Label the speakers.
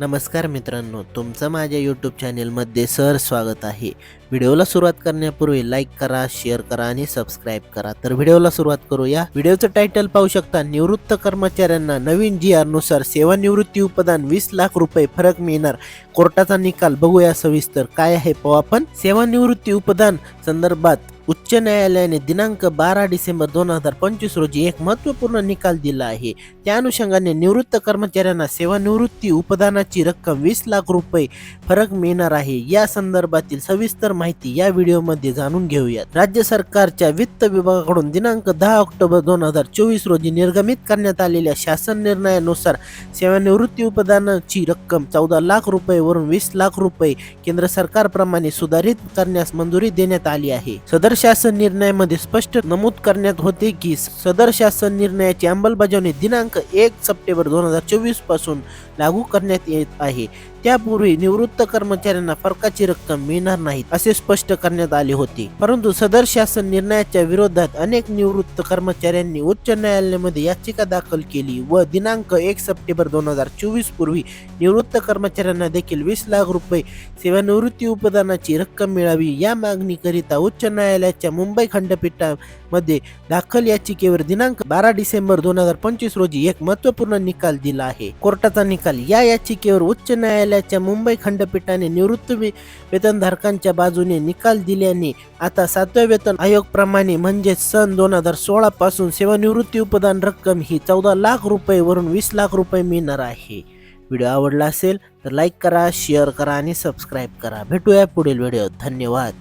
Speaker 1: नमस्कार मित्रांनो, तुमचं माझ्या यूट्यूब चॅनेलमध्ये स्वागत आहे। व्हिडिओला सुरुवात करण्यापूर्वी लाईक करा, शेअर करा आणि सबस्क्राईब करा। तर व्हिडिओला सुरुवात करूया। व्हिडिओचं टायटल पाहू शकता, निवृत्त कर्मचाऱ्यांना नवीन GR नुसार सेवानिवृत्ती उपदान 20 लाख रुपये फरक मिळणार, कोर्टाचा निकाल। बघूया सविस्तर काय आहे पाहू आपण। सेवानिवृत्ती उपदान संदर्भात उच्च न्यायालयाने दिनांक 12 डिसेंबर 2025 रोजी एक महत्त्वपूर्ण निकाल दिला आहे। त्या अनुषंगाने निवृत्त कर्मचाऱ्यांना सेवानिवृत्ती उपदानाची रक्कम 20 लाख रुपये फरक मिळणार आहे। या संदर्भातील सविस्तर माहिती या व्हिडिओमध्ये जाणून घेऊयात। राज्य सरकारच्या वित्त विभागाकडून दिनांक 10 ऑक्टोबर 2024 रोजी निर्गमित करण्यात आलेल्या शासन निर्णयानुसार सेवानिवृत्ती उपदानाची रक्कम 14 लाख रुपये वरून 20 लाख रुपये केंद्र सरकारप्रमाणे सुधारित करण्यास मंजुरी देण्यात आली आहे। सदर शासन निर्णयामध्ये स्पष्ट नमूद करण्यात होते की सदर शासन निर्णयाची अंमलबजावणी दिनांक 1 सप्टेंबर 2024 पासून लागू करण्यात येत आहे। त्यापूर्वी निवृत्त कर्मचाऱ्यांना फरकाची रक्कम मिळणार नाही असे स्पष्ट करण्यात आले होते, परंतु सदर शासन निर्णयाच्या विरोधात अनेक निवृत्त कर्मचाऱ्यांनी उच्च न्यायालयामध्ये याचिका दाखल केली व दिनांक 1 सप्टेंबर 2024 पूर्वी निवृत्त कर्मचाऱ्यांना देखील 20 लाख रुपये सेवानिवृत्ती उपदानाची रक्कम मिळावी या मागणीकरिता उच्च न्यायालयाच्या मुंबई खंडपीठामध्ये दाखल याचिकेवर दिनांक 12 डिसेंबर 2025 रोजी एक महत्त्वपूर्ण निकाल दिला आहे। कोर्टाचा निकाल। या याचिकेवर उच्च न्यायालयाच्या मुंबई खंडपीठाने निवृत्त वेतनधारकांच्या बाजूने निकाल दिल्याने आता 7व्या वेतन आयोग प्रमाणे म्हणजे सन 2016 पासून सेवानिवृत्ती उपदान रक्कम ही 14 लाख रुपये वरून 20 लाख रुपये मिळणार आहे। व्हिडिओ आवडला असेल तर लाईक करा, शेअर करा आणि सबस्क्राईब करा। भेटूया पुढील व्हिडिओत। धन्यवाद।